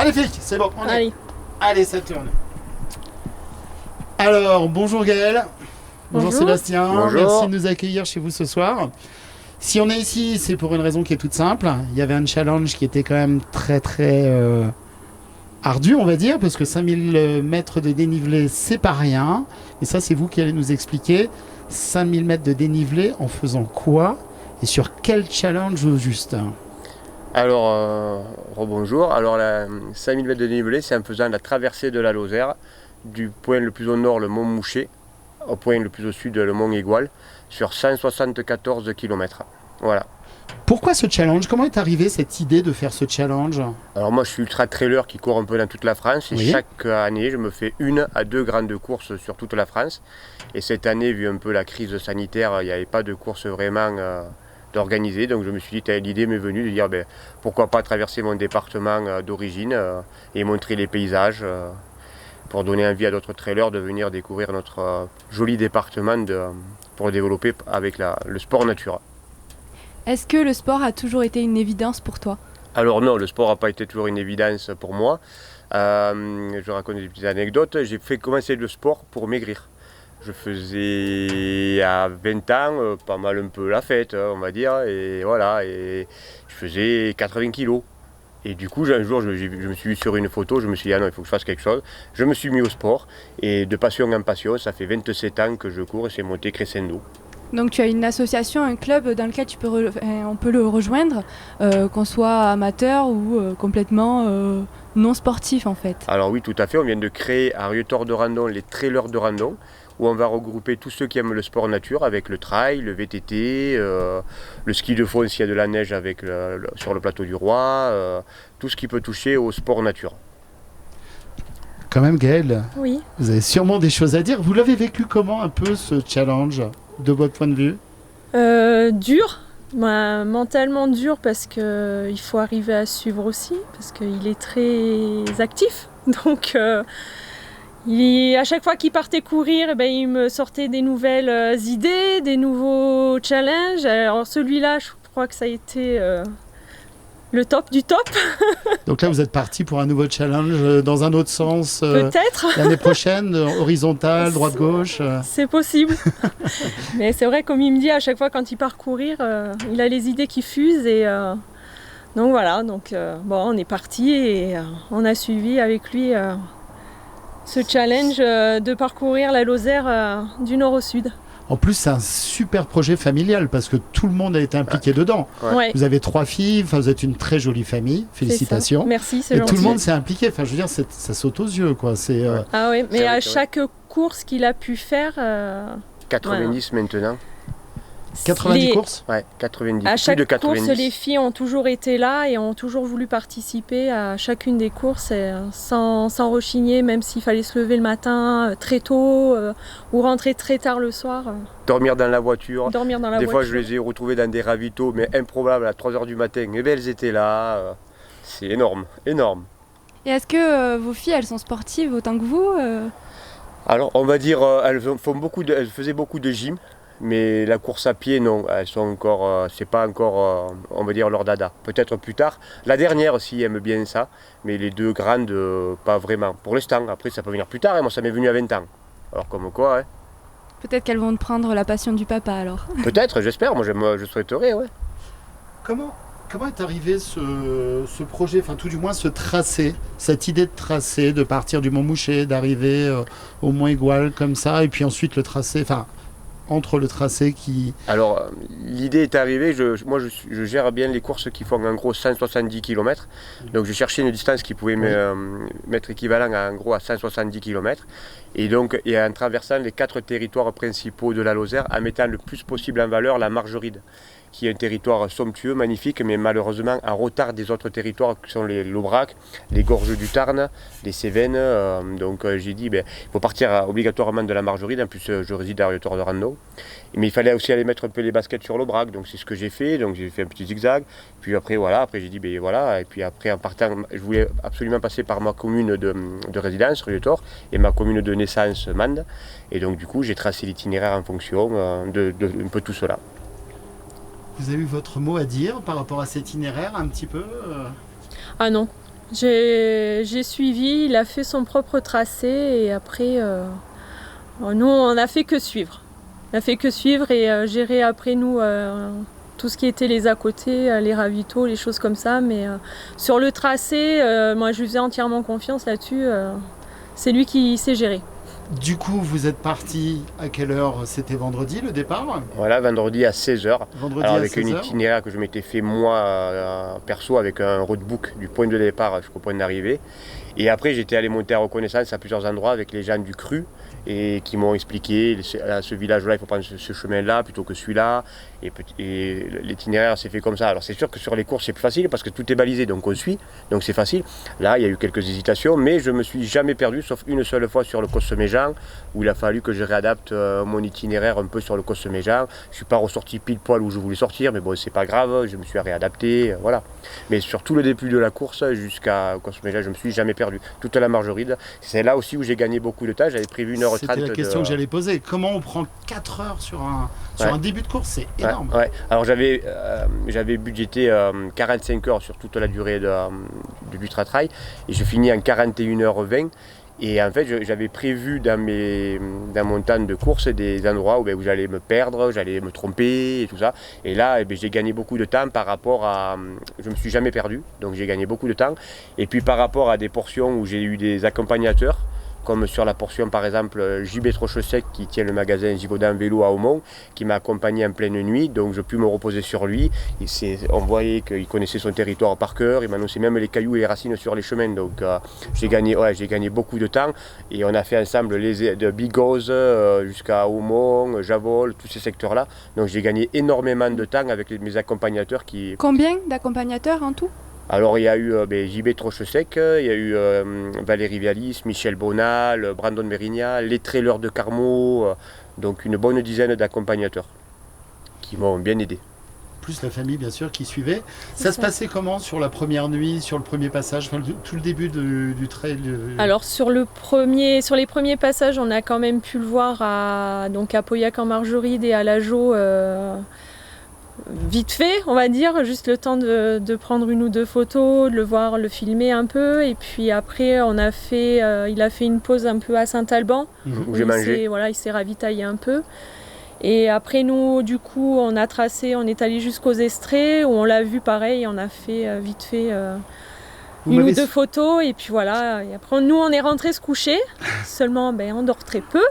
Allez flic, c'est bon, on y est. Allez. Allez, ça tourne. Alors, bonjour Gaël. Bonjour Sébastien. Bonjour. Merci de nous accueillir chez vous ce soir. Si on est ici, c'est pour une raison qui est toute simple. Il y avait un challenge qui était quand même très ardu, on va dire, parce que 5000 mètres de dénivelé, c'est pas rien. Et ça, c'est vous qui allez nous expliquer. 5000 mètres de dénivelé en faisant quoi et sur quel challenge au juste? Alors, rebonjour. Alors, 5000 mètres de dénivelé, c'est en faisant la traversée de la Lozère, du point le plus au nord, le mont Mouchet, au point le plus au sud, le mont Égual, sur 174 km. Voilà. Pourquoi ce challenge? Comment est arrivée cette idée de faire ce challenge? Alors moi je suis ultra trailer qui court un peu dans toute la France et Oui. chaque année je me fais 1 à 2 grandes courses sur toute la France. Et cette année, vu un peu la crise sanitaire, il n'y avait pas de course vraiment d'organiser. Donc je me suis dit, l'idée m'est venue de dire pourquoi pas traverser mon département d'origine et montrer les paysages pour donner envie à d'autres trailers de venir découvrir notre joli département pour le développer avec le sport nature. Est-ce que le sport a toujours été une évidence pour toi? Alors non, le sport n'a pas été toujours une évidence pour moi. Je raconte des petites anecdotes. J'ai fait commencer le sport pour maigrir. Je faisais à 20 ans pas mal un peu la fête, on va dire, et voilà, et je faisais 80 kilos. Et du coup, un jour, je me suis vu sur une photo, je me suis dit, ah non, il faut que je fasse quelque chose. Je me suis mis au sport, et de passion en passion, ça fait 27 ans que je cours, et c'est monté crescendo. Donc tu as une association, un club dans lequel on peut le rejoindre, qu'on soit amateur ou complètement non sportif en fait. Alors oui, tout à fait, on vient de créer à Rieutort de Randon les trailers de randon, où on va regrouper tous ceux qui aiment le sport nature avec le trail, le VTT, le ski de fond s'il y a de la neige sur le plateau du Roi, tout ce qui peut toucher au sport nature. Quand même Gaël, Oui. vous avez sûrement des choses à dire. Vous l'avez vécu comment un peu ce challenge de votre point de vue? Dur, mentalement dur parce qu'il faut arriver à suivre aussi, parce qu'il est très actif. Donc à chaque fois qu'il partait courir, il me sortait des nouvelles idées, des nouveaux challenges. Alors celui-là, je crois que ça a été le top du top. Donc là, vous êtes parti pour un nouveau challenge dans un autre sens Peut-être. l'année prochaine, horizontal, droite-gauche. C'est possible. Mais c'est vrai, comme il me dit, à chaque fois quand il part courir, il a les idées qui fusent. Et donc voilà, on est parti et on a suivi avec lui ce challenge de parcourir la Lozère du nord au sud. En plus, c'est un super projet familial parce que tout le monde a été impliqué dedans. Ouais. Vous avez 3 filles, vous êtes une très jolie famille. Félicitations. Merci, c'est Et gentil. tout le monde s'est impliqué. Enfin, je veux dire, ça saute aux yeux, quoi. C'est Ah oui, mais C'est vrai, à c'est chaque course qu'il a pu faire, 90 maintenant. 90 courses. Ouais, 90. à Plus chaque de course, 90. les filles ont toujours été là et ont toujours voulu participer à chacune des courses sans rechigner, même s'il fallait se lever le matin très tôt ou rentrer très tard le soir. Dormir dans la voiture. Dormir dans la Des voiture. fois, je les ai retrouvées dans des ravitaux, mais improbables, à 3h du matin. Et bien, elles étaient là. C'est énorme, énorme. Et est-ce que vos filles, elles sont sportives autant que vous Alors, on va dire, elles faisaient beaucoup de gym, mais la course à pied, non. Elles sont encore, c'est pas encore, on va dire, leur dada. Peut-être plus tard. La dernière, si, aime bien ça, mais les deux grandes, pas vraiment. Pour l'instant, après, ça peut venir plus tard. Moi, ça m'est venu à 20 ans. Alors, comme quoi, Peut-être qu'elles vont te prendre la passion du papa alors. peut-être, j'espère. Moi, je souhaiterais, ouais. Comment est arrivé ce projet, enfin tout du moins ce tracé, cette idée de tracé, de partir du Mont Mouchet, d'arriver au Mont Égual comme ça, et puis ensuite le tracé, enfin entre le tracé qui... Alors, l'idée est arrivée, moi je gère bien les courses qui font en gros 170 km. Donc, je cherchais une distance qui pouvait m'être équivalent en gros à 170 km. Et donc, en traversant les 4 territoires principaux de la Lozère, en mettant le plus possible en valeur la Margeride, qui est un territoire somptueux, magnifique, mais malheureusement en retard des autres territoires qui sont l'Aubrac, les Gorges du Tarn, les Cévennes. Donc j'ai dit, il faut partir obligatoirement de la Margeride. En plus, je réside à Rieutort de Randon. Mais il fallait aussi aller mettre un peu les baskets sur l'Aubrac. Donc c'est ce que j'ai fait. Donc j'ai fait un petit zigzag. Puis après, voilà. Après j'ai dit, voilà. Et puis après, en partant, je voulais absolument passer par ma commune de résidence, Rieutort, et ma commune de naissance, Mende. Et donc du coup, j'ai tracé l'itinéraire en fonction de un peu tout cela. Vous avez eu votre mot à dire par rapport à cet itinéraire un petit peu Ah non, J'ai suivi, il a fait son propre tracé et après, nous, on n'a fait que suivre. On n'a fait que suivre et gérer après, nous, tout ce qui était les à côté, les ravitaux, les choses comme ça. Mais sur le tracé, moi, je lui faisais entièrement confiance là-dessus. C'est lui qui sait gérer. Du coup, vous êtes parti à quelle heure? C'était vendredi le départ? Voilà, vendredi à 16h. Vendredi Alors à avec 16 un heures. itinéraire que je m'étais fait moi perso avec un roadbook du point de départ jusqu'au point d'arrivée. Et après j'étais allé monter à reconnaissance à plusieurs endroits avec les gens du cru et qui m'ont expliqué à ce village-là il faut prendre ce chemin-là plutôt que celui-là. Et l'itinéraire s'est fait comme ça. Alors c'est sûr que sur les courses c'est plus facile parce que tout est balisé donc on suit, donc c'est facile. Là il y a eu quelques hésitations mais je me suis jamais perdu sauf une seule fois sur le Cosseméjean où il a fallu que je réadapte mon itinéraire un peu sur le Cosseméjean. Je suis pas ressorti pile poil où je voulais sortir mais bon c'est pas grave, je me suis réadapté, voilà. Mais sur tout le début de la course jusqu'à Cosseméjean je me suis jamais perdu. Toute la Margeride, c'est là aussi où j'ai gagné beaucoup de temps, j'avais prévu 1h30. C'était la question que j'allais poser. Comment on prend 4 heures sur un début de course? C'est énorme. Ouais. Alors j'avais budgété 45 heures sur toute la durée du Ultra Trail et je finis en 41h20. Et en fait, j'avais prévu dans mon temps de course des endroits où j'allais me perdre, j'allais me tromper et tout ça. Et là, j'ai gagné beaucoup de temps par rapport à... Je me suis jamais perdu, donc j'ai gagné beaucoup de temps. Et puis par rapport à des portions où j'ai eu des accompagnateurs, comme sur la portion par exemple JB Trochesec qui tient le magasin Givaudan Vélo à Aumont, qui m'a accompagné en pleine nuit, donc je pus me reposer sur lui. On voyait qu'il connaissait son territoire par cœur, il m'annonçait même les cailloux et les racines sur les chemins, donc j'ai gagné beaucoup de temps et on a fait ensemble de Bigos jusqu'à Aumont, Javol, tous ces secteurs-là, donc j'ai gagné énormément de temps avec mes accompagnateurs qui... Combien d'accompagnateurs en tout? Alors il y a eu JB Trochesec, il y a eu Valérie Vialis, Michel Bonal, Brandon Mérigna, les trailers de Carmo, donc une bonne dizaine d'accompagnateurs qui m'ont bien aidé. Plus la famille bien sûr qui suivait. Ça se passait comment sur la première nuit, sur le premier passage, tout le début du trail? Alors sur les premiers passages, on a quand même pu le voir à Pauillac en Margeride et à Lageau. Vite fait, on va dire, juste le temps de prendre une ou deux photos, de le voir, le filmer un peu. Et puis après, il a fait une pause un peu à Saint-Alban. Où j'ai mangé. Il s'est ravitaillé un peu. Et après, nous, du coup, on a tracé, on est allé jusqu'aux Estrées, où on l'a vu pareil, on a fait vite fait une ou deux photos. Et puis voilà, et après, nous, on est rentrés se coucher. Seulement, on dort très peu.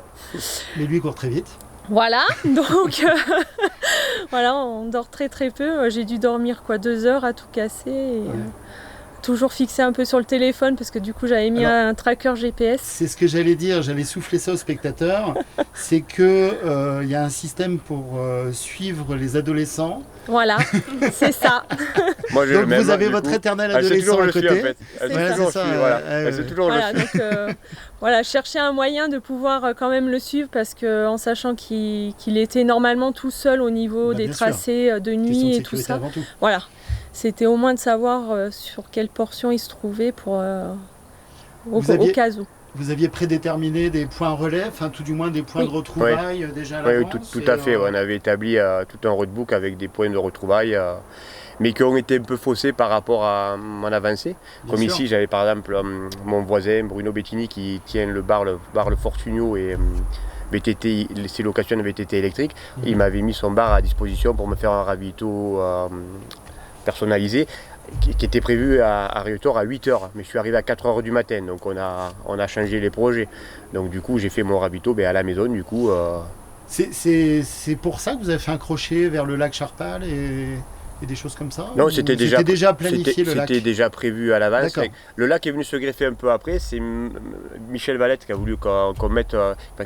Mais lui, il court très vite. Voilà, donc voilà, on dort très très peu. J'ai dû dormir 2 heures à tout casser. Et, toujours fixé un peu sur le téléphone parce que du coup j'avais mis un tracker GPS. C'est ce que j'allais dire, j'allais souffler ça aux spectateurs. C'est que y a un système pour suivre les adolescents. Voilà, c'est ça. Moi, donc vous avez votre éternel adolescent à côté. En fait. C'est ça. C'est toujours voilà, le suit. Donc voilà, chercher un moyen de pouvoir quand même le suivre parce que en sachant qu'il était normalement tout seul au niveau des tracés de nuit et tout ça. Avant tout. Voilà. C'était au moins de savoir sur quelle portion il se trouvait pour au cas où. Vous aviez prédéterminé des points relais, enfin tout du moins des points de retrouvailles déjà à l'avance? Oui, tout à fait. On avait établi tout un roadbook avec des points de retrouvailles, mais qui ont été un peu faussés par rapport à mon avancée. Comme ici, j'avais par exemple mon voisin Bruno Bettini qui tient le bar Le Fortunio et VTT, ses locations de VTT électrique. Il m'avait mis son bar à disposition pour me faire un ravito personnalisé qui était prévu à Riotor à 8h, mais je suis arrivé à 4h du matin, donc on a changé les projets. Donc du coup j'ai fait mon ravito à la maison du coup. C'est pour ça que vous avez fait un crochet vers le lac Charpal et des choses comme ça? Non, c'était déjà planifié le lac. C'était déjà prévu à l'avance. Le lac est venu se greffer un peu après. C'est Michel Valette qui a voulu qu'on mette,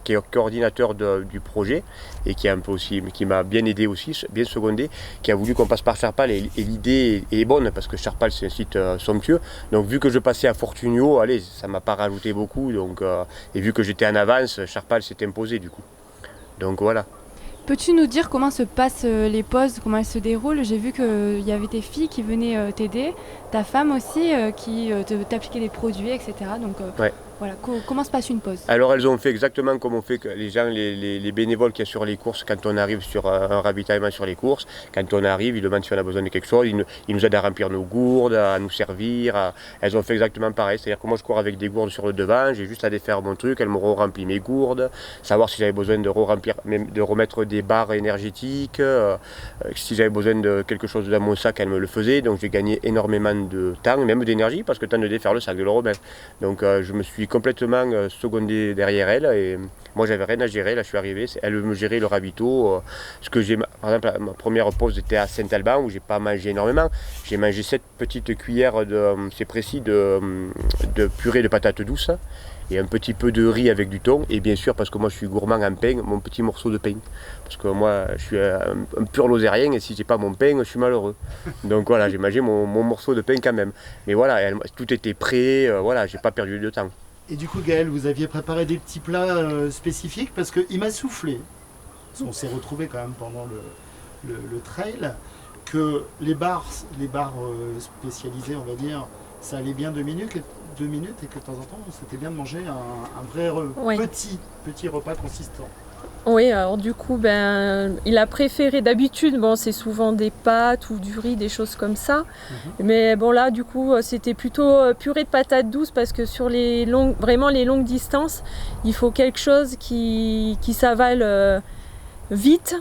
qui est coordinateur du projet et qui m'a bien aidé aussi, bien secondé, qui a voulu qu'on passe par Charpal et l'idée est bonne parce que Charpal c'est un site somptueux. Donc vu que je passais à Fortunio, ça m'a pas rajouté beaucoup. Donc et vu que j'étais en avance, Charpal s'est imposé du coup. Donc voilà. Peux-tu nous dire comment se passent les pauses, comment elles se déroulent? J'ai vu qu'il y avait tes filles qui venaient t'aider, ta femme aussi qui t'appliquait des produits, etc. Donc Voilà, comment se passe une pause? Alors elles ont fait exactement comme on fait que les gens, les bénévoles qu'il y a sur les courses, quand on arrive sur un ravitaillement sur les courses, quand on arrive, ils demandent si on a besoin de quelque chose, ils nous aident à remplir nos gourdes, à nous servir. Elles ont fait exactement pareil, c'est-à-dire que moi je cours avec des gourdes sur le devant, j'ai juste à défaire mon truc, elles me rempli mes gourdes, savoir si j'avais besoin de remettre des barres énergétiques, si j'avais besoin de quelque chose dans mon sac, elles me le faisaient, donc j'ai gagné énormément de temps, même d'énergie, parce que le temps de défaire le sac, de le remettre. Donc je me suis complètement secondé derrière elle et moi j'avais rien à gérer, là je suis arrivé, elle me gérait le ravito. Par exemple, ma première pause était à Saint-Alban où j'ai pas mangé énormément, j'ai mangé 7 petites cuillères c'est précis, de purée de patates douces et un petit peu de riz avec du thon et bien sûr parce que moi je suis gourmand en pain, mon petit morceau de pain parce que moi je suis un pur lozérien et si j'ai pas mon pain je suis malheureux, donc voilà, j'ai mangé mon morceau de pain quand même, mais voilà, tout était prêt, voilà, j'ai pas perdu de temps. Et du coup, Gaël, vous aviez préparé des petits plats spécifiques parce qu'il m'a soufflé, parce qu'on s'est retrouvés quand même pendant le trail, que les bars spécialisés, on va dire, ça allait bien 2 minutes et que de temps en temps, c'était bien de manger un vrai petit repas consistant. Oui, alors du coup, il a préféré d'habitude, c'est souvent des pâtes ou du riz, des choses comme ça. Mais bon là, du coup, c'était plutôt purée de patates douces parce que sur vraiment les longues distances, il faut quelque chose qui s'avale vite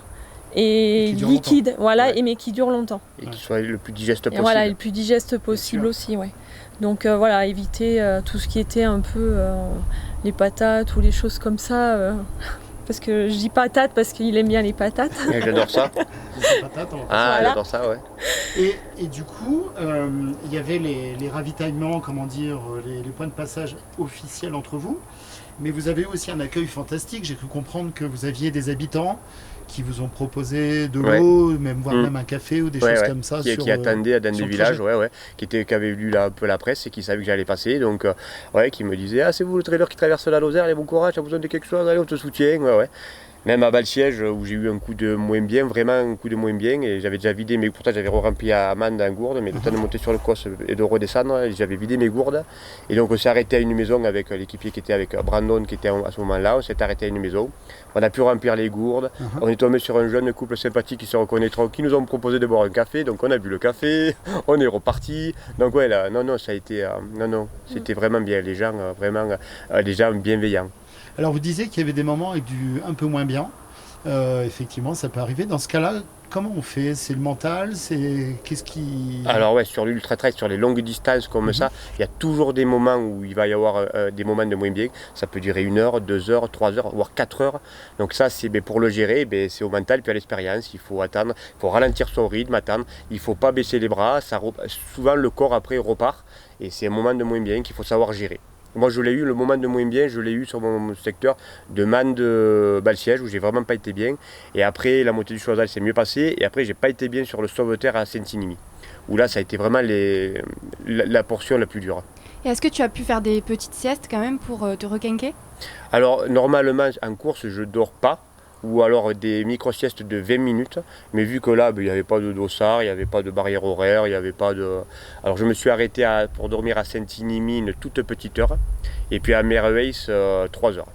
et liquide, voilà, mais qui dure longtemps. Et qui soit le plus digeste possible. Et voilà, le plus digeste possible aussi, ouais. Donc voilà, éviter tout ce qui était un peu les patates ou les choses comme ça. Parce que je dis patates parce qu'il aime bien les patates. Et j'adore ça. Voilà. J'adore ça, ouais. Et du coup, il y avait les ravitaillements, les points de passage officiels entre vous. Mais vous avez aussi un accueil fantastique. J'ai cru comprendre que vous aviez des habitants qui vous ont proposé de l'eau, voire même un café ou des choses comme ça. Qui attendaient dans des villages, qui avaient lu un peu la presse et qui savaient que j'allais passer. Donc, qui me disaient « Ah, c'est vous le trailer qui traverse la Lozère, allez, bon courage, tu as besoin de quelque chose, allez, on te soutient. » Même à Balsiège, où j'ai eu un coup de moins bien, vraiment un coup de moins bien, et j'avais déjà vidé mes gourdes, pourtant j'avais rempli à amande en gourde, mais le temps de monter sur le cos et de redescendre, j'avais vidé mes gourdes. Et donc on s'est arrêté à une maison avec l'équipier qui était avec Brandon, qui était à ce moment-là, on s'est arrêté à une maison, on a pu remplir les gourdes, on est tombé sur un jeune couple sympathique qui se reconnaîtront, qui nous ont proposé de boire un café, donc on a bu le café, on est reparti. Donc ça a été, c'était vraiment bien, les gens, des gens bienveillants. Alors vous disiez qu'il y avait des moments avec un peu moins bien. Effectivement, ça peut arriver. Dans ce cas-là, comment on fait? C'est le mental? Qu'est-ce qui... Alors sur l'ultra trail, sur les longues distances comme ça, il y a toujours des moments où il va y avoir des moments de moins bien. Ça peut durer 1 heure, 2 heures, 3 heures, voire 4 heures. Donc ça, pour le gérer, c'est au mental puis à l'expérience. Il faut attendre, il faut ralentir son rythme, attendre. Il ne faut pas baisser les bras. Souvent, le corps après repart. Et c'est un moment de moins bien qu'il faut savoir gérer. Moi, je l'ai eu, le moment de moins bien, je l'ai eu sur mon secteur de Mende-Balsiège, où j'ai vraiment pas été bien. Et après, la montée du Choiseul s'est mieux passée. Et après, j'ai pas été bien sur le Sauveterre à Saint-Inimy, où là, ça a été vraiment la portion la plus dure. Et est-ce que tu as pu faire des petites siestes quand même pour te requinquer? Alors, normalement, en course, je dors pas. Ou alors des micro-siestes de 20 minutes. Mais vu que là, il n'y avait pas de dossard, il n'y avait pas de barrière horaire, il n'y avait pas de... Alors je me suis arrêté pour dormir à Saint-Inimy une toute petite heure. Et puis à Merveilles, 3 heures.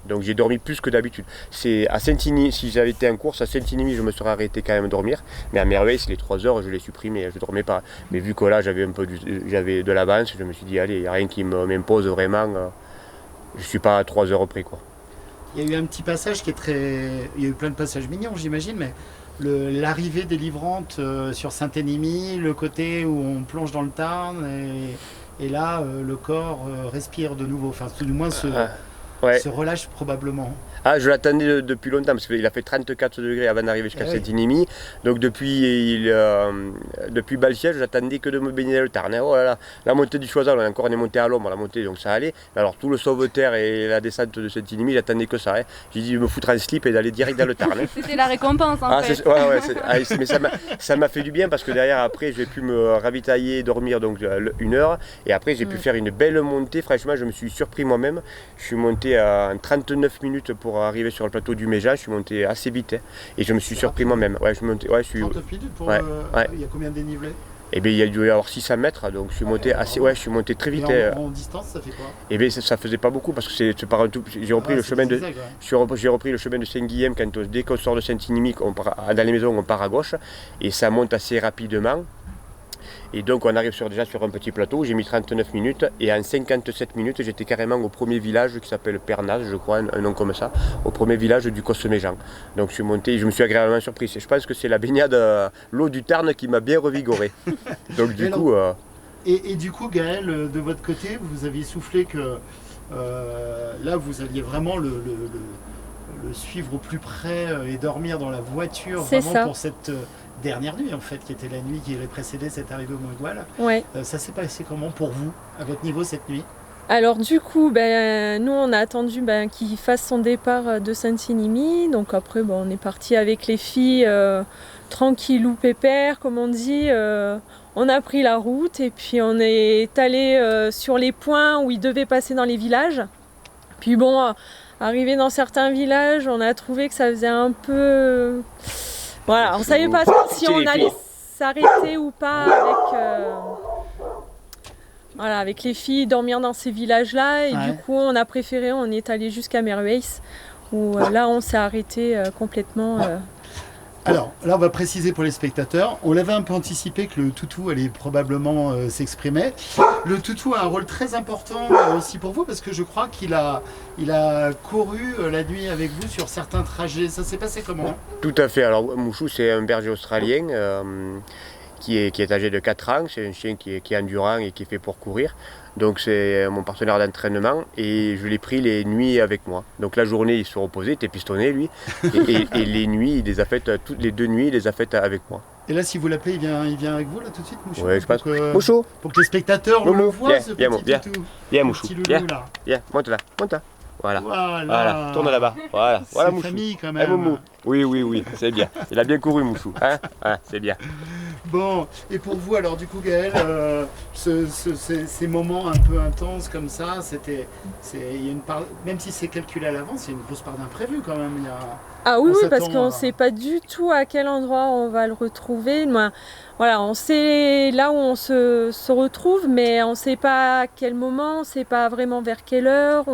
Donc j'ai dormi plus que d'habitude. C'est à Saint-Inimy, si j'avais été en course, à Saint-Inimy, je me serais arrêté quand même dormir. Mais à Merveilles, les 3 heures, je les supprimé, je ne dormais pas. Mais vu que là, j'avais de l'avance, je me suis dit, allez, il n'y a rien qui m'impose vraiment. Je ne suis pas à 3 heures près, quoi. Il y a eu un petit passage il y a eu plein de passages mignons, j'imagine, mais l'arrivée délivrante sur Saint-Énimy, le côté où on plonge dans le Tarn, et là, le corps respire de nouveau, enfin, tout du moins se relâche probablement. Ah, je l'attendais depuis longtemps, parce qu'il a fait 34 degrés avant d'arriver jusqu'à Saint-Inimy. Donc depuis Balsiège, j'attendais que de me baigner dans le Tarn. Oh là là, la montée du Choiseul, on est monté à l'ombre, la montée, donc ça allait. Alors tout le Sauveterre et la descente de Saint-Inimy, j'attendais que ça. J'ai dit de me foutre en slip et d'aller direct dans le Tarn. C'était la récompense en fait. Mais ça m'a fait du bien, parce que derrière, après, j'ai pu me ravitailler, dormir donc 1 heure. Et après, j'ai pu faire une belle montée. Franchement, je me suis surpris moi-même. Je suis monté en 39 minutes pour arriver sur le plateau du Méja, je suis monté assez vite et je me suis surpris moi-même. 39 minutes il y a combien de dénivelé? Et bien, il a dû y avoir 600 mètres, donc je suis monté je suis monté très vite. Et en distance, ça fait quoi? Et bien, ça faisait pas beaucoup parce que c'est par un tout. J'ai repris le chemin de. zigzag, ouais. J'ai repris le chemin de Saint-Guilhem dès qu'on sort de Saint-Inimique, dans les maisons, on part à gauche et ça monte assez rapidement. Et donc on arrive déjà sur un petit plateau, j'ai mis 39 minutes et en 57 minutes j'étais carrément au premier village qui s'appelle Pernaz, je crois, un nom comme ça, au premier village du Cosméjean. Donc je suis monté et je me suis agréablement surpris. Je pense que c'est la baignade, l'eau du Tarn qui m'a bien revigoré. Donc du coup... Et du coup, Gaël, de votre côté, vous aviez soufflé que là vous alliez vraiment le suivre au plus près et dormir dans la voiture C'est vraiment ça. pour cette dernière nuit en fait, qui était la nuit qui avait précédé cette arrivée au Mont-Aigoual. Ouais. Ça s'est passé comment pour vous, à votre niveau, cette nuit? Alors du coup, nous on a attendu qu'il fasse son départ de Saint-Inimy. Donc après, on est parti avec les filles tranquillou pépère, comme on dit. On a pris la route et puis on est allé sur les points où ils devaient passer dans les villages. Puis arrivé dans certains villages, on a trouvé que ça faisait un peu... Voilà, on ne savait pas si on allait s'arrêter ou pas avec les filles, dormir dans ces villages-là. Et du coup, on a préféré, on est allé jusqu'à Merweis, où là, on s'est arrêté complètement. Alors, là, on va préciser pour les spectateurs. On l'avait un peu anticipé que le toutou allait probablement s'exprimer. Le toutou a un rôle très important aussi pour vous, parce que je crois qu'il a couru la nuit avec vous sur certains trajets. Ça s'est passé comment? Tout à fait. Alors, Mouchou, c'est un berger australien qui est âgé de 4 ans. C'est un chien qui est endurant et qui est fait pour courir. Donc c'est mon partenaire d'entraînement et je l'ai pris les nuits avec moi. Donc la journée il se reposait, il était pistonné lui. Et les nuits, il les a faites, toutes les 2 nuits, il les a faites avec moi. Et là, si vous l'appelez, il vient avec vous là tout de suite, Mouchou? Oui, je pense. Mouchou, pour que les spectateurs le voient, ce viens, petit toutou. Viens, Mouchou. Petit loulou, là. Viens, monte là, monte là. Voilà. Voilà. Tourne là-bas. Voilà, C'est Mouchou. famille quand Eh, même. Moumou. Oui, c'est bien. Il a bien couru, Mouchou. Hein, c'est bien. Bon, et pour vous alors du coup Gaël, ces moments un peu intenses comme ça, il y a une part, même si c'est calculé à l'avance, il y a une grosse part d'imprévu quand même. Ah oui, parce s'attend qu'on ne à- sait pas du tout à quel endroit on va le retrouver. Voilà, on sait là où on se retrouve, mais on ne sait pas à quel moment, on ne sait pas vraiment vers quelle heure.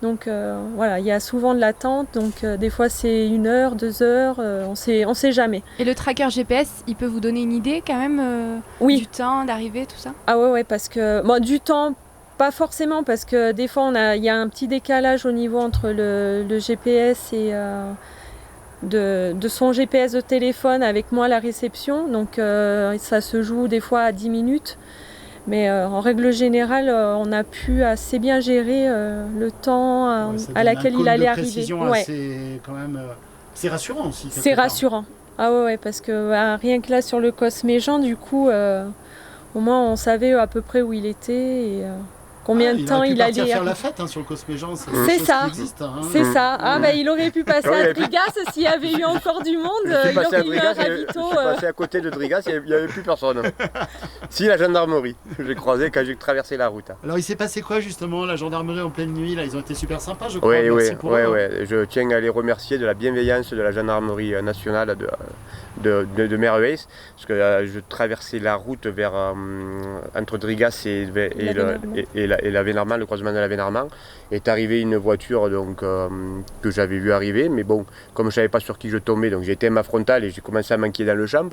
Donc voilà, il y a souvent de l'attente, donc des fois c'est 1 heure, 2 heures, on sait jamais. Et le tracker GPS, il peut vous donner une idée quand même Oui. du temps d'arrivée, tout ça? Ah ouais, parce que du temps, pas forcément, parce que des fois il y a un petit décalage au niveau entre le GPS et de son GPS de téléphone avec moi la réception, donc ça se joue des fois à 10 minutes. Mais en règle générale, on a pu assez bien gérer le temps ça à donne laquelle un cône il allait de arriver. précision Ouais. assez, quand même, c'est rassurant aussi. quelque C'est part. rassurant. Ah ouais, parce que rien que là sur le Cosméjean, du coup, au moins on savait à peu près où il était et combien de temps il allait faire la fête sur le Cosméjean, c'est C'est une chose ça. qui existe, hein. C'est ça. Il aurait pu passer à Drigas s'il y avait eu encore du monde. Je suis Il passé à aurait eu un Drigas, je ravito. suis passé à côté de Drigas, il n'y avait plus personne. Si, la gendarmerie. J'ai croisé quand j'ai traversé la route. Alors il s'est passé quoi justement, la gendarmerie en pleine nuit là, ils ont été super sympas je crois. Oui, Merci pour eux. je tiens à les remercier de la bienveillance de la gendarmerie nationale de Merweis, parce que je traversais la route entre Drigas et la Vénarmand, le croisement de la Vénarmand. Est arrivée une voiture que j'avais vu arriver, mais bon, comme je ne savais pas sur qui je tombais, donc j'ai été à ma frontale et j'ai commencé à manquer dans le champ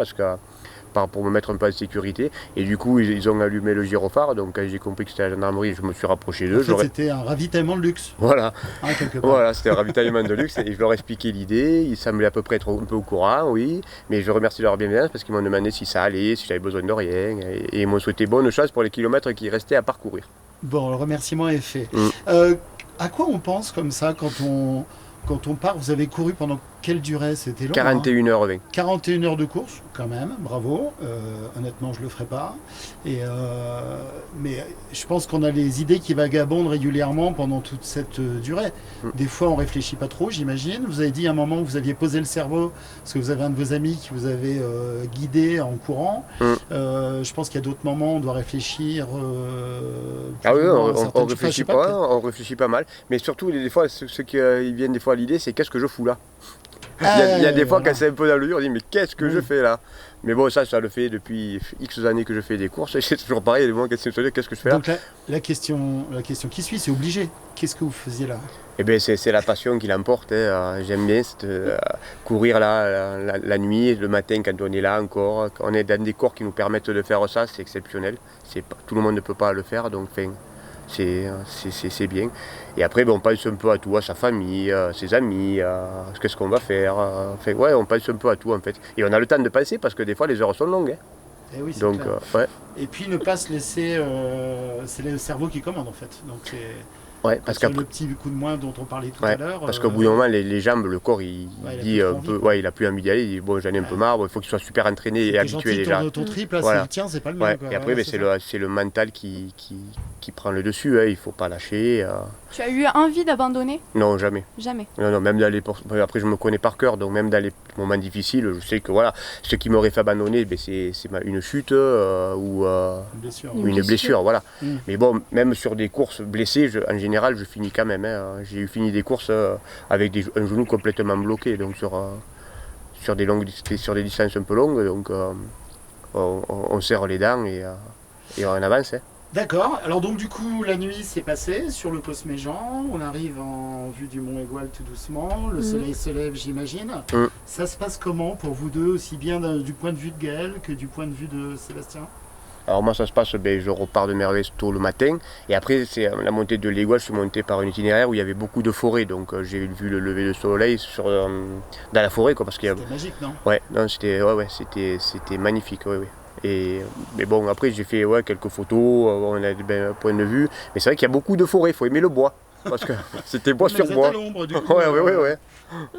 pour me mettre un peu en sécurité. Et du coup, ils ont allumé le gyrophare, donc quand j'ai compris que c'était la gendarmerie, je me suis rapproché d'eux. En fait, c'était un ravitaillement de luxe. Voilà. Quelque part. Voilà, c'était un ravitaillement de luxe et je leur ai expliqué l'idée. Ils semblaient à peu près être un peu au courant, oui, mais je remercie de leur bienveillance parce qu'ils m'ont demandé si ça allait, si j'avais besoin de rien et ils m'ont souhaité bonne chance pour les kilomètres qui restaient à parcourir. Bon, le remerciement est fait. À quoi on pense comme ça quand on part? Vous avez couru pendant quelle durée? C'était long. 41h20. 41 heures de course, quand même, bravo. Honnêtement, je ne le ferai pas. Mais je pense qu'on a les idées qui vagabondent régulièrement pendant toute cette durée. Des fois, on ne réfléchit pas trop, j'imagine. Vous avez dit à un moment que vous aviez posé le cerveau, parce que vous avez un de vos amis qui vous avait guidé en courant. Je pense qu'il y a d'autres moments où on doit réfléchir. Ah oui, on réfléchit réfléchit pas, on réfléchit pas mal. Mais surtout, des fois, ce qui vient des fois à l'idée, c'est qu'est-ce que je fous là? Il y a des fois quand c'est un peu dans le dur, on dit mais qu'est-ce que je fais là? Mais bon, ça le fait depuis X années que je fais des courses et c'est toujours pareil. Les moments qu'est-ce que je fais là? Donc la question qui suit, c'est obligé. Qu'est-ce que vous faisiez là? Eh bien, c'est la passion qui l'emporte. Hein. J'aime bien courir la nuit, le matin quand on est là encore. On est dans des cours qui nous permettent de faire ça, c'est exceptionnel. Tout le monde ne peut pas le faire, donc c'est bien. Et après, on pense un peu à tout, à sa famille, ses amis, qu'est-ce qu'on va faire. On pense un peu à tout en fait. Et on a le temps de penser parce que des fois les heures sont longues. Hein. Eh oui, c'est donc, clair. Et puis ne pas se laisser, c'est le cerveau qui commande en fait. Donc parce que le petit coup de moins dont on parlait tout à l'heure. Parce qu'au bout d'un moment, les jambes, le corps, il dit un peu, il a plus envie d'y aller. Il dit bon, j'en ai un peu marre. Il faut qu'il soit super entraîné et habitué déjà. Ton trip, là, c'est le tien, c'est pas le mien. Et après, c'est le mental qui prend le dessus. Hein. Il faut pas lâcher. Tu as eu envie d'abandonner? Non, jamais. Jamais. Non, même après, je me connais par cœur, donc même dans les moments difficiles, je sais que ce qui m'aurait fait abandonner, c'est une chute ou une blessure, voilà. Mais bon, même sur des courses blessées, en général, je finis quand même. Hein. J'ai fini des courses avec un genou complètement bloqué, donc sur des distances un peu longues, donc on serre les dents et on avance. Hein. D'accord, alors donc du coup la nuit s'est passée sur le Cosméjean, on arrive en vue du Mont Aigoual tout doucement, le soleil se lève j'imagine. Ça se passe comment pour vous deux, aussi bien du point de vue de Gaël que du point de vue de Sébastien? Alors moi ça se passe, je repars de Merveille tôt le matin et après c'est la montée de l'Aigoual, je suis monté par un itinéraire où il y avait beaucoup de forêts, donc j'ai vu le lever de soleil dans la forêt parce qu'il y a... C'était magique, non? C'était magnifique, oui. Mais bon, après j'ai fait quelques photos, on a des points de vue, mais c'est vrai qu'il y a beaucoup de forêts, il faut aimer le bois, parce que c'était bois sur bois. Vous êtes à l'ombre, du coup.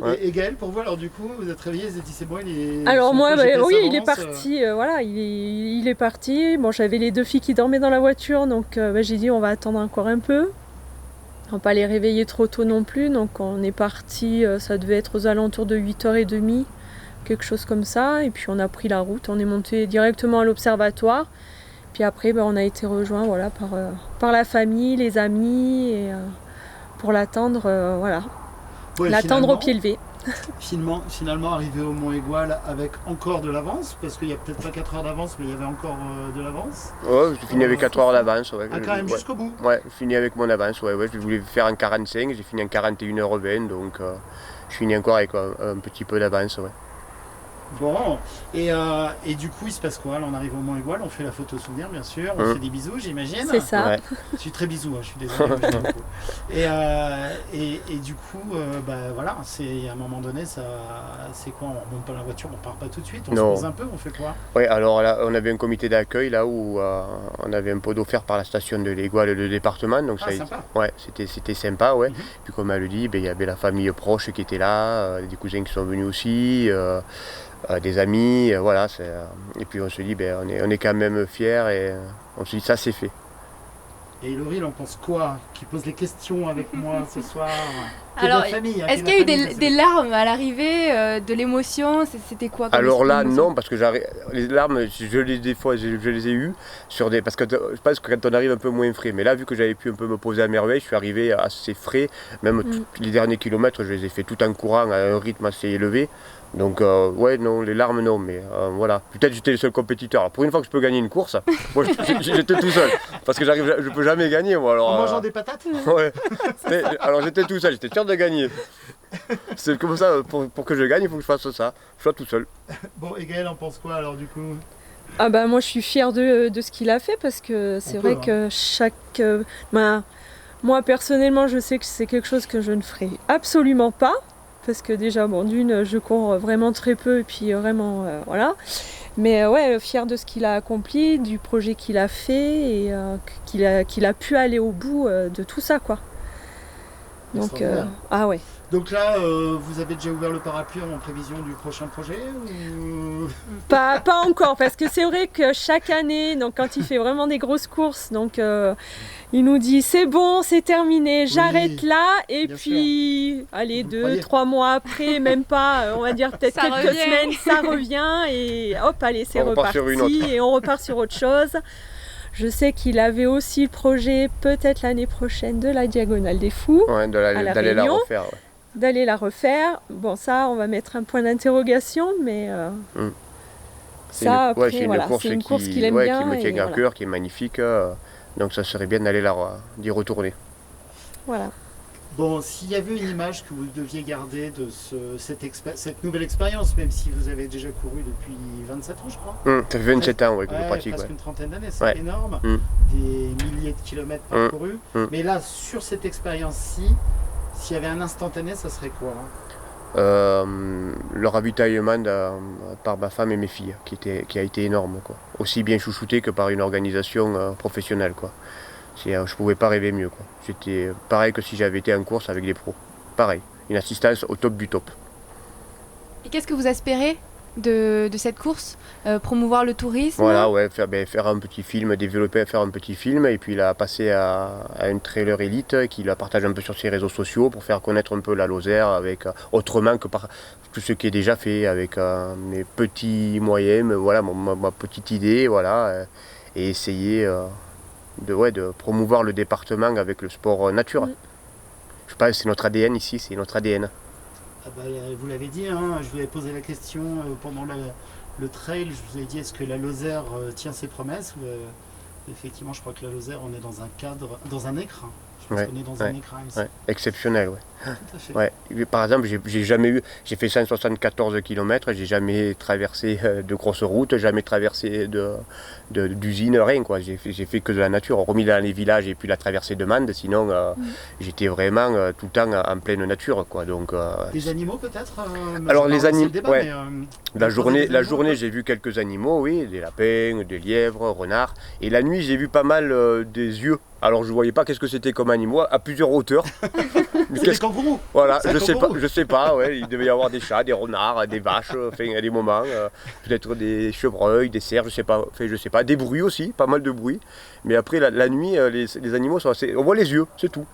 Ouais. Et Gaël, pour vous, alors du coup, vous êtes réveillé, vous êtes dit c'est bon, il est... Alors moi, il est parti, il est parti. Bon, j'avais les deux filles qui dormaient dans la voiture, donc j'ai dit on va attendre encore un peu. On va pas les réveiller trop tôt non plus, donc on est parti, ça devait être aux alentours de 8h30. Quelque chose comme ça, et puis on a pris la route, on est monté directement à l'observatoire, puis après on a été rejoint par la famille, les amis, et pour l'attendre, l'attendre au pied levé. Finalement arrivé au Mont Aigoual avec encore de l'avance, parce qu'il n'y a peut-être pas 4 heures d'avance, mais il y avait encore de l'avance. Ouais, j'ai fini avec 4 heures d'avance. Quand même jusqu'au bout. Ouais, j'ai fini avec mon avance, je voulais faire en 45, j'ai fini en 41h20, donc je finis encore avec un petit peu d'avance. Bon, et du coup il se passe quoi? Là on arrive au Mont Aigoual, on fait la photo souvenir bien sûr, on fait des bisous j'imagine. C'est ça. Je suis très bisou, je suis désolé. Et du coup, c'est à un moment donné, c'est quoi? On remonte pas la voiture, on part pas tout de suite, on se pose un peu, on fait quoi? Oui, alors là on avait un comité d'accueil là où on avait un pot offert par la station de l'Aigoual et le département. Donc sympa. Ouais, c'était sympa, Puis comme elle le dit, il y avait la famille proche qui était là, des cousins qui sont venus aussi. Des amis, et puis on se dit, on est quand même fiers et on se dit ça c'est fait. Et Laurie, il en pense quoi? Qui pose les questions avec moi ce soir? Alors, est-ce qu'il y a eu des larmes à l'arrivée, de l'émotion? C'était quoi? Alors là, non, parce que les larmes, des fois, je les ai eues parce que je pense que quand on arrive un peu moins frais. Mais là, vu que j'avais pu un peu me poser à merveille, je suis arrivé assez frais. Même les derniers kilomètres, je les ai fait tout en courant à un rythme assez élevé. Donc non, les larmes non, mais voilà. Peut-être j'étais le seul compétiteur. Alors, pour une fois que je peux gagner une course, moi j'étais tout seul. Parce que je peux jamais gagner moi. Alors, en mangeant des patates? Ouais. Alors j'étais tout seul, j'étais sûr de gagner. C'est comme ça, pour que je gagne, il faut que je fasse ça. Je sois tout seul. Bon, et Gaël en pense quoi alors du coup? Moi je suis fière de ce qu'il a fait parce que c'est vrai que moi personnellement je sais que c'est quelque chose que je ne ferai absolument pas. Parce que déjà, d'une, je cours vraiment très peu et puis vraiment, voilà. Mais fier de ce qu'il a accompli, du projet qu'il a fait et qu'il a pu aller au bout de tout ça, quoi. Donc, ouais. Donc là, vous avez déjà ouvert le parapluie en prévision du prochain projet ou... Pas encore, parce que c'est vrai que chaque année, donc quand il fait vraiment des grosses courses, donc il nous dit c'est bon, c'est terminé, j'arrête là, et puis allez, 2-3 mois après, même pas, on va dire peut-être quelques semaines, ça revient et hop, allez, c'est reparti et on repart sur autre chose. Je sais qu'il avait aussi le projet, peut-être l'année prochaine, de la Diagonale des Fous, d'aller la refaire. d'aller la refaire. Bon, ça, on va mettre un point d'interrogation, mais ça, après, c'est voilà, c'est une course qu'il aime bien. Qui me tient à cœur, qui est magnifique. Donc ça serait bien d'y retourner. Voilà. Bon, s'il y avait une image que vous deviez garder de cette nouvelle expérience, même si vous avez déjà couru depuis 27 ans, je crois. Ça fait 27 ans que je pratique. Presque une trentaine d'années, c'est énorme. Des milliers de kilomètres parcourus. Mais là, sur cette expérience-ci, s'il y avait un instantané, ça serait quoi? Le ravitaillement par ma femme et mes filles, qui a été énorme, quoi. Aussi bien chouchouté que par une organisation professionnelle, quoi. Je pouvais pas rêver mieux, quoi. J'étais pareil que si j'avais été en course avec des pros. Pareil, une assistance au top du top. Et qu'est-ce que vous espérez de cette course? Promouvoir le tourisme? Voilà, faire un petit film, faire un petit film et puis la passer à une trailer élite qui la partage un peu sur ses réseaux sociaux pour faire connaître un peu la Lozère autrement que par tout ce qui est déjà fait avec mes petits moyens, voilà, ma petite idée, voilà, et essayer de promouvoir le département avec le sport nature. Je pense que c'est notre ADN ici, c'est notre ADN. Ah bah, vous l'avez dit, hein, je vous avais posé la question pendant le trail, je vous ai dit est-ce que la Lozère tient ses promesses? Effectivement, je crois que la Lozère, on est dans un cadre, dans un écrin. Je pense qu'on est dans un écrin ici. Exceptionnel, Tout à fait. Par exemple, j'ai fait 174 km, j'ai jamais traversé de grosses routes, jamais traversé d'usine, rien, quoi. J'ai fait que de la nature, remis dans les villages et puis la traversée de Mende, sinon j'étais vraiment tout le temps en pleine nature, quoi. Donc, des animaux peut-être alors les animaux, la journée j'ai vu quelques animaux, oui, des lapins, des lièvres, renards, et la nuit j'ai vu pas mal des yeux. Alors je voyais pas qu'est-ce que c'était comme animaux à plusieurs hauteurs. C'est des kangourous. Voilà, je sais pas, il devait y avoir des chats, des renards, des vaches, à des moments, peut-être des chevreuils, des cerfs, je sais pas, des bruits aussi, pas mal de bruits. Mais après la nuit, les animaux sont assez. On voit les yeux, c'est tout.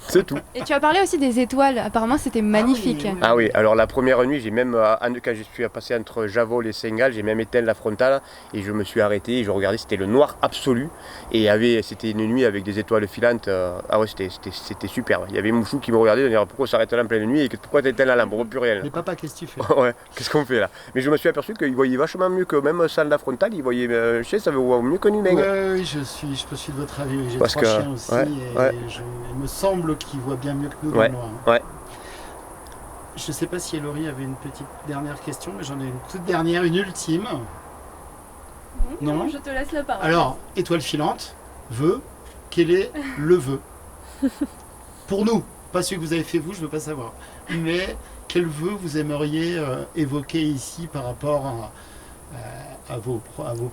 C'est tout. Et tu as parlé aussi des étoiles, apparemment c'était magnifique. Ah oui, alors la première nuit, j'ai même, quand je suis passé entre Javol et Saint-Gall, j'ai même éteint la frontale et je me suis arrêté et je regardais, c'était le noir absolu. Et c'était une nuit avec des étoiles filantes. C'était superbe. Il y avait Mouchou qui me regardait, il me disait pourquoi on s'arrête là en pleine nuit et pourquoi t'éteins la lampe, on voit plus rien. Mais papa, qu'est-ce que tu fais? Qu'est-ce qu'on fait là? Mais je me suis aperçu qu'il voyait vachement mieux que même sans la frontale, il voyait, ça veut voir mieux qu'un humain. Oui, je peux suivre votre avis. J'ai 3 chiens aussi il me semble qu'ils voient bien mieux que nous dans le noir. Je ne sais pas si Laurie avait une petite dernière question, mais j'en ai une toute dernière, une ultime. Non, je te laisse la parole. Alors, étoile filante, vœu, quel est le vœu? Pour nous, pas celui que vous avez fait vous, je ne veux pas savoir. Mais quel vœu vous aimeriez évoquer ici par rapport à vos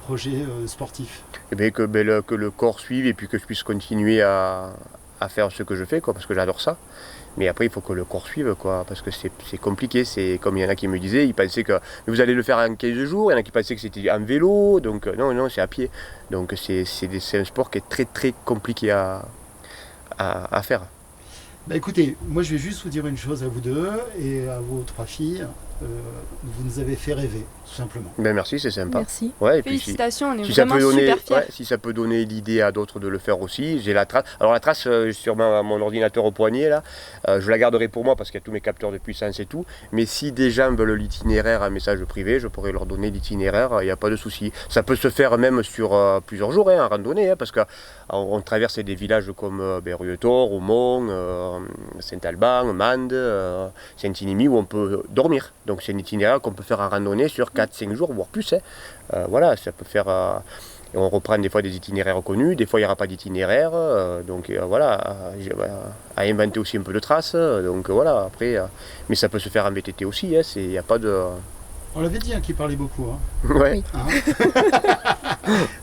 projets sportifs? Eh bien, que le corps suive et puis que je puisse continuer à faire ce que je fais, quoi, parce que j'adore ça. Mais après, il faut que le corps suive, quoi, parce que c'est compliqué. C'est comme il y en a qui me disaient, ils pensaient que vous allez le faire en 15 jours, il y en a qui pensaient que c'était en vélo, donc non, c'est à pied. Donc c'est un sport qui est très très compliqué à faire. Bah écoutez, moi je vais juste vous dire une chose à vous deux et à vos 3 filles. Vous nous avez fait rêver, tout simplement. Ben merci, c'est sympa. Merci. Et félicitations, on est puis, vraiment super fiers. Si ça peut donner l'idée à d'autres de le faire aussi, j'ai la trace. Alors la trace sur mon ordinateur au poignet, là, je la garderai pour moi parce qu'il y a tous mes capteurs de puissance et tout. Mais si des gens veulent l'itinéraire en message privé, je pourrais leur donner l'itinéraire, il n'y a pas de souci. Ça peut se faire même sur plusieurs jours, en randonnée, parce qu'on traverse des villages comme Rietor, Aumont, Saint-Alban, Mende, Saint-Inimy, où on peut dormir. Donc c'est un itinéraire qu'on peut faire en randonnée sur 4-5 jours, voire plus. Voilà, ça peut faire. On reprend des fois des itinéraires connus, des fois il n'y aura pas d'itinéraire. Voilà, à inventer aussi un peu de traces. Donc voilà, après. Mais ça peut se faire en VTT aussi, il n'y a pas de. On l'avait dit qu'il parlait beaucoup. Ouais.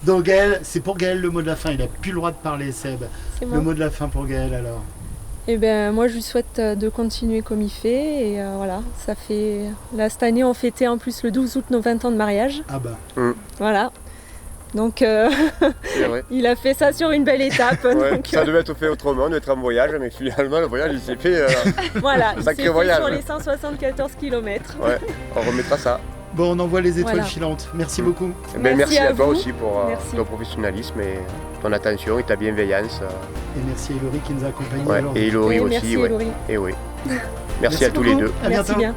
Donc Gaël, c'est pour Gaël le mot de la fin, il n'a plus le droit de parler, Seb. Le mot de la fin pour Gaël alors. Eh bien, moi, je lui souhaite de continuer comme il fait. Et voilà, ça fait. Là, cette année, on fêtait en plus le 12 août nos 20 ans de mariage. Ah bah. Voilà. Donc, il a fait ça sur une belle étape. Donc, ça devait être fait autrement, d'être en voyage, mais finalement, le voyage, il s'est fait. Voilà, il s'est fait voyage, sur les 174 km. Ouais, on remettra ça. Bon, on envoie les étoiles filantes. Merci beaucoup. Merci à toi aussi pour ton professionnalisme et ton attention et ta bienveillance. Et merci à Laurie qui nous a accompagnés. Et Laurie aussi. Merci Laurie. Et oui. Merci à tous les beaucoup. deux. À Merci bientôt. bien.